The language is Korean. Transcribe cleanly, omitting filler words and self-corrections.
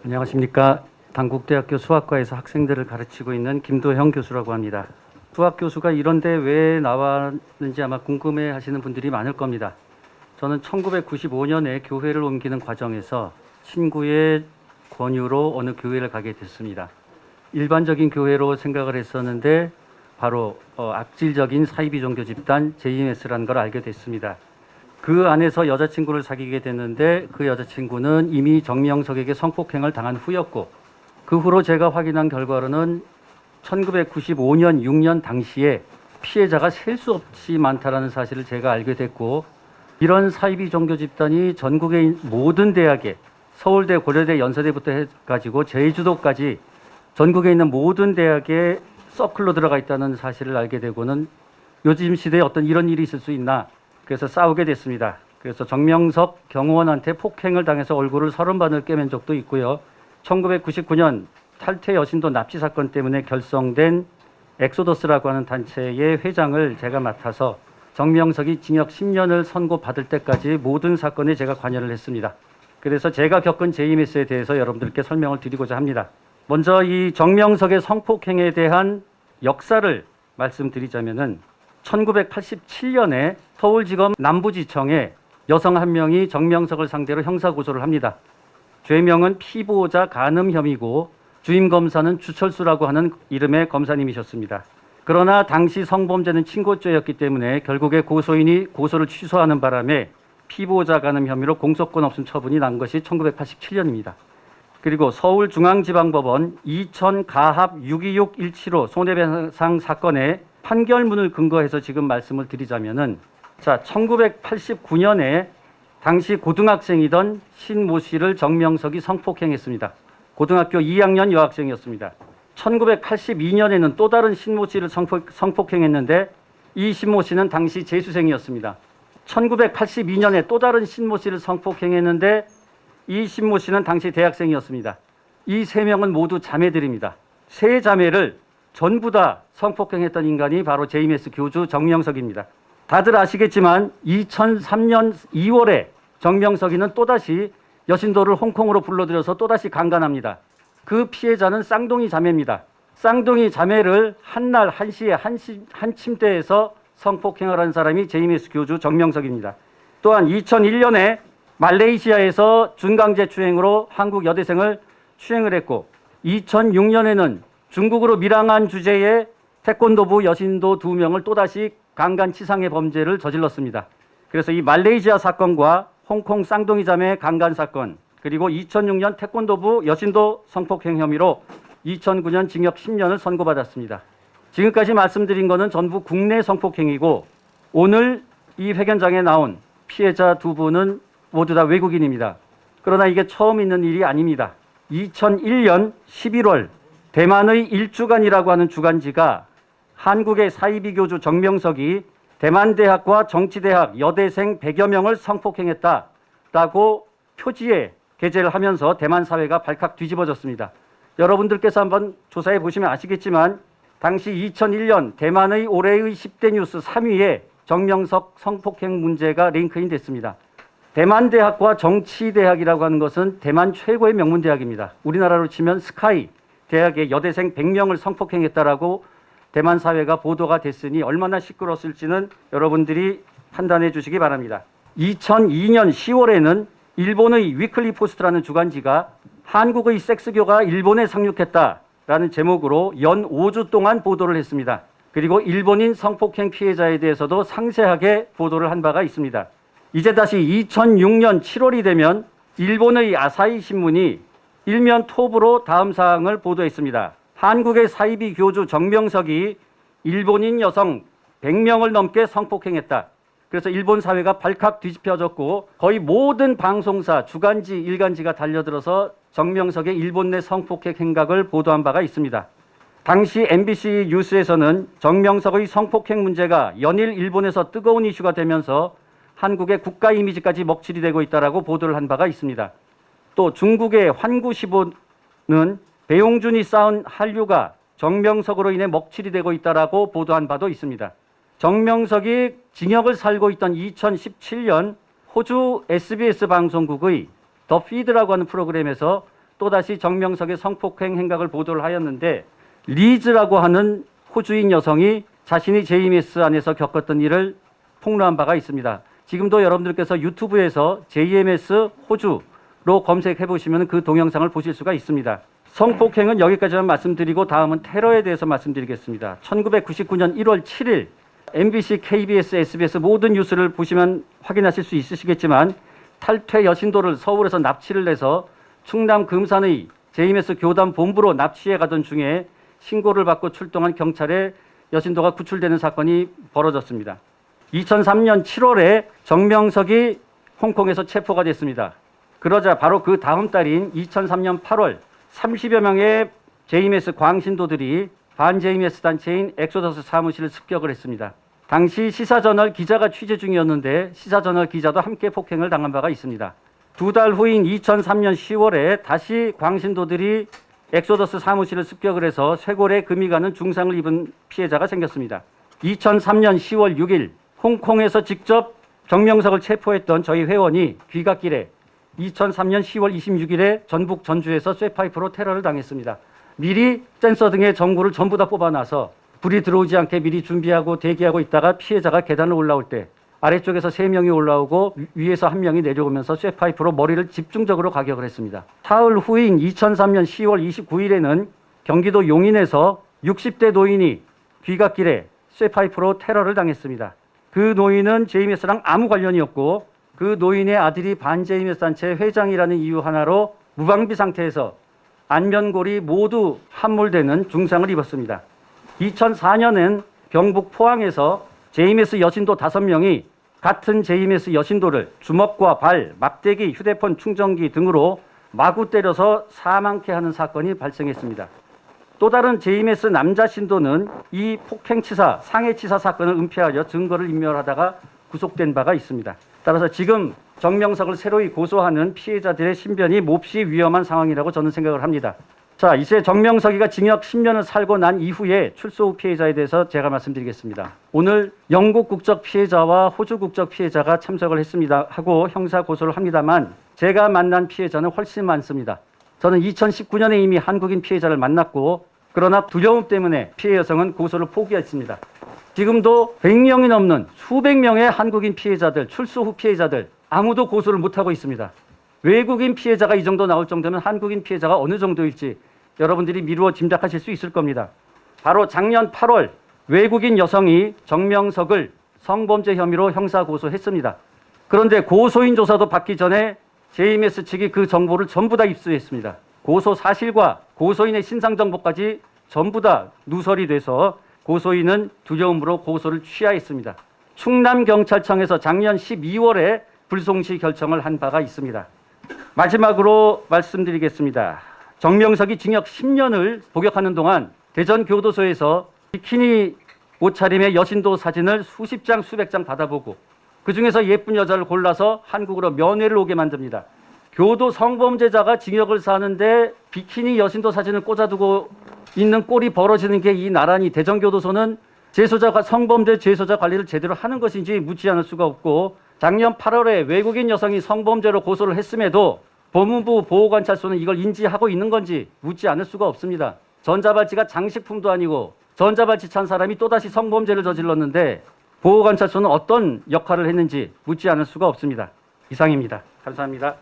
안녕하십니까. 단국대학교 수학과에서 학생들을 가르치고 있는 김도형 교수라고 합니다. 수학 교수가 이런데 왜 나왔는지 아마 궁금해 하시는 분들이 많을 겁니다. 저는 1995년에 교회를 옮기는 과정에서 친구의 권유로 어느 교회를 가게 됐습니다. 일반적인 교회로 생각을 했었는데 바로 악질적인 사이비 종교 집단 JMS라는 걸 알게 됐습니다. 그 안에서 여자친구를 사귀게 됐는데 그 여자친구는 이미 정명석에게 성폭행을 당한 후였고, 그 후로 제가 확인한 결과로는 1995년 6년 당시에 피해자가 셀 수 없이 많다라는 사실을 제가 알게 됐고, 이런 사이비 종교 집단이 전국의 모든 대학에 서울대, 고려대, 연세대부터 해가지고 제주도까지 전국에 있는 모든 대학에 서클로 들어가 있다는 사실을 알게 되고는 요즘 시대에 어떤 이런 일이 있을 수 있나, 그래서 싸우게 됐습니다. 그래서 정명석 경호원한테 폭행을 당해서 얼굴을 30반을 꿰맨 적도 있고요. 1999년 탈퇴 여신도 납치 사건 때문에 결성된 엑소더스라고 하는 단체의 회장을 제가 맡아서 정명석이 징역 10년을 선고받을 때까지 모든 사건에 제가 관여를 했습니다. 그래서 제가 겪은 JMS에 대해서 여러분들께 설명을 드리고자 합니다. 먼저 이 정명석의 성폭행에 대한 역사를 말씀드리자면은 1987년에 서울지검 남부지청에 여성 한 명이 정명석을 상대로 형사고소를 합니다. 죄명은 피보호자 간음 혐의고 주임 검사는 주철수라고 하는 이름의 검사님이셨습니다. 그러나 당시 성범죄는 친고죄였기 때문에 결국에 고소인이 고소를 취소하는 바람에 피보호자 간음 혐의로 공소권 없음 처분이 난 것이 1987년입니다. 그리고 서울중앙지방법원 2000 가합 626-175 손해배상 사건의 판결문을 근거해서 지금 말씀을 드리자면은, 1989년에 당시 고등학생이던 신모 씨를 정명석이 성폭행했습니다. 고등학교 2학년 여학생이었습니다. 1982년에는 또 다른 신모 씨를 성폭행했는데 이 신모 씨는 당시 재수생이었습니다. 1982년에 또 다른 신모 씨를 성폭행했는데 이 신모 씨는 당시 대학생이었습니다. 이 세 명은 모두 자매들입니다. 세 자매를 전부 다 성폭행했던 인간이 바로 JMS 교주 정명석입니다. 다들 아시겠지만 2003년 2월에 정명석이는 또다시 여신도를 홍콩으로 불러들여서 또다시 강간합니다. 그 피해자는 쌍둥이 자매입니다. 쌍둥이 자매를 한날 한시에 한 침대에서 성폭행을 한 사람이 JMS 교주 정명석입니다. 또한 2001년에 말레이시아에서 준강제 추행으로 한국 여대생을 추행을 했고, 2006년에는 중국으로 밀항한 주제에 태권도부 여신도 2명을 또다시 강간 치상의 범죄를 저질렀습니다. 그래서 이 말레이시아 사건과 홍콩 쌍둥이 자매 강간 사건, 그리고 2006년 태권도부 여신도 성폭행 혐의로 2009년 징역 10년을 선고받았습니다. 지금까지 말씀드린 것은 전부 국내 성폭행이고, 오늘 이 회견장에 나온 피해자 두 분은 모두 다 외국인입니다. 그러나 이게 처음 있는 일이 아닙니다. 2001년 11월 대만의 일주간이라고 하는 주간지가 한국의 사이비 교주 정명석이 대만대학과 정치대학 여대생 100여 명을 성폭행했다라고 표지에 게재를 하면서 대만 사회가 발칵 뒤집어졌습니다. 여러분들께서 한번 조사해 보시면 아시겠지만 당시 2001년 대만의 올해의 10대 뉴스 3위에 정명석 성폭행 문제가 랭크인 됐습니다. 대만대학과 정치대학이라고 하는 것은 대만 최고의 명문대학입니다. 우리나라로 치면 스카이 대학의 여대생 100명을 성폭행했다라고 대만 사회가 보도가 됐으니 얼마나 시끄러웠을지는 여러분들이 판단해 주시기 바랍니다. 2002년 10월에는 일본의 위클리 포스트라는 주간지가 한국의 섹스교가 일본에 상륙했다라는 제목으로 연 5주 동안 보도를 했습니다. 그리고 일본인 성폭행 피해자에 대해서도 상세하게 보도를 한 바가 있습니다. 이제 다시 2006년 7월이 되면 일본의 아사히 신문이 일면 톱으로 다음 사항을 보도했습니다. 한국의 사이비 교주 정명석이 일본인 여성 100명을 넘게 성폭행했다. 그래서 일본 사회가 발칵 뒤집혀졌고 거의 모든 방송사, 주간지, 일간지가 달려들어서 정명석의 일본 내 성폭행 행각을 보도한 바가 있습니다. 당시 MBC 뉴스에서는 정명석의 성폭행 문제가 연일 일본에서 뜨거운 이슈가 되면서 한국의 국가 이미지까지 먹칠이 되고 있다라고 보도를 한 바가 있습니다. 또 중국의 환구시보는 배용준이 쌓은 한류가 정명석으로 인해 먹칠이 되고 있다라고 보도한 바도 있습니다. 정명석이 징역을 살고 있던 2017년 호주 SBS 방송국의 더 피드라고 하는 프로그램에서 또다시 정명석의 성폭행 행각을 보도를 하였는데 리즈라고 하는 호주인 여성이 자신이 JMS 안에서 겪었던 일을 폭로한 바가 있습니다. 지금도 여러분들께서 유튜브에서 JMS 호주로 검색해 보시면 그 동영상을 보실 수가 있습니다. 성폭행은 여기까지만 말씀드리고 다음은 테러에 대해서 말씀드리겠습니다. 1999년 1월 7일 MBC, KBS, SBS 모든 뉴스를 보시면 확인하실 수 있으시겠지만 탈퇴 여신도를 서울에서 납치를 해서 충남 금산의 JMS 교단 본부로 납치해 가던 중에 신고를 받고 출동한 경찰에 여신도가 구출되는 사건이 벌어졌습니다. 2003년 7월에 정명석이 홍콩에서 체포가 됐습니다. 그러자 바로 그 다음 달인 2003년 8월 30여 명의 JMS 광신도들이 반 JMS 단체인 엑소더스 사무실을 습격을 했습니다. 당시 시사저널 기자가 취재 중이었는데 시사저널 기자도 함께 폭행을 당한 바가 있습니다. 두 달 후인 2003년 10월에 다시 광신도들이 엑소더스 사무실을 습격을 해서 쇄골에 금이 가는 중상을 입은 피해자가 생겼습니다. 2003년 10월 6일 홍콩에서 직접 정명석을 체포했던 저희 회원이 귀갓길에 2003년 10월 26일에 전북 전주에서 쇠파이프로 테러를 당했습니다. 미리 센서 등의 전구를 전부 다 뽑아놔서 불이 들어오지 않게 미리 준비하고 대기하고 있다가 피해자가 계단을 올라올 때 아래쪽에서 3명이 올라오고 위에서 1명이 내려오면서 쇠파이프로 머리를 집중적으로 가격을 했습니다. 사흘 후인 2003년 10월 29일에는 경기도 용인에서 60대 노인이 귀갓길에 쇠파이프로 테러를 당했습니다. 그 노인은 JMS랑 아무 관련이 없고 그 노인의 아들이 반 JMS 단체 회장이라는 이유 하나로 무방비 상태에서 안면골이 모두 함몰되는 중상을 입었습니다. 2004년엔 경북 포항에서 JMS 여신도 5명이 같은 JMS 여신도를 주먹과 발, 막대기, 휴대폰 충전기 등으로 마구 때려서 사망케 하는 사건이 발생했습니다. 또 다른 JMS 남자 신도는 이 폭행치사, 상해치사 사건을 은폐하여 증거를 인멸하다가 구속된 바가 있습니다. 따라서 지금 정명석을 새로이 고소하는 피해자들의 신변이 몹시 위험한 상황이라고 저는 생각을 합니다. 자, 이제 정명석이가 징역 10년을 살고 난 이후에 출소 후 피해자에 대해서 제가 말씀드리겠습니다. 오늘 영국 국적 피해자와 호주 국적 피해자가 참석을 했습니다. 하고 형사 고소를 합니다만 제가 만난 피해자는 훨씬 많습니다. 저는 2019년에 이미 한국인 피해자를 만났고 그러나 두려움 때문에 피해 여성은 고소를 포기했습니다. 지금도 100명이 넘는 수백 명의 한국인 피해자들, 출소 후 피해자들 아무도 고소를 못하고 있습니다. 외국인 피해자가 이 정도 나올 정도면 한국인 피해자가 어느 정도일지 여러분들이 미루어 짐작하실 수 있을 겁니다. 바로 작년 8월 외국인 여성이 정명석을 성범죄 혐의로 형사 고소했습니다. 그런데 고소인 조사도 받기 전에 JMS 측이 그 정보를 전부 다 입수했습니다. 고소 사실과 고소인의 신상 정보까지 전부 다 누설이 돼서 고소인은 두려움으로 고소를 취하했습니다. 충남경찰청에서 작년 12월에 불송시 결정을 한 바가 있습니다. 마지막으로 말씀드리겠습니다. 정명석이 징역 10년을 복역하는 동안 대전교도소에서 비키니 옷차림의 여신도 사진을 수십 장, 수백 장 받아보고 그중에서 예쁜 여자를 골라서 한국으로 면회를 오게 만듭니다. 교도 성범죄자가 징역을 사는데 비키니 여신도 사진을 꽂아두고 있는 꼴이 벌어지는 게 이 나라니 대전교도소는 재소자가 성범죄 재소자 관리를 제대로 하는 것인지 묻지 않을 수가 없고 작년 8월에 외국인 여성이 성범죄로 고소를 했음에도 법무부 보호관찰소는 이걸 인지하고 있는 건지 묻지 않을 수가 없습니다. 전자발찌가 장식품도 아니고 전자발찌 찬 사람이 또다시 성범죄를 저질렀는데 보호관찰소는 어떤 역할을 했는지 묻지 않을 수가 없습니다. 이상입니다. 감사합니다.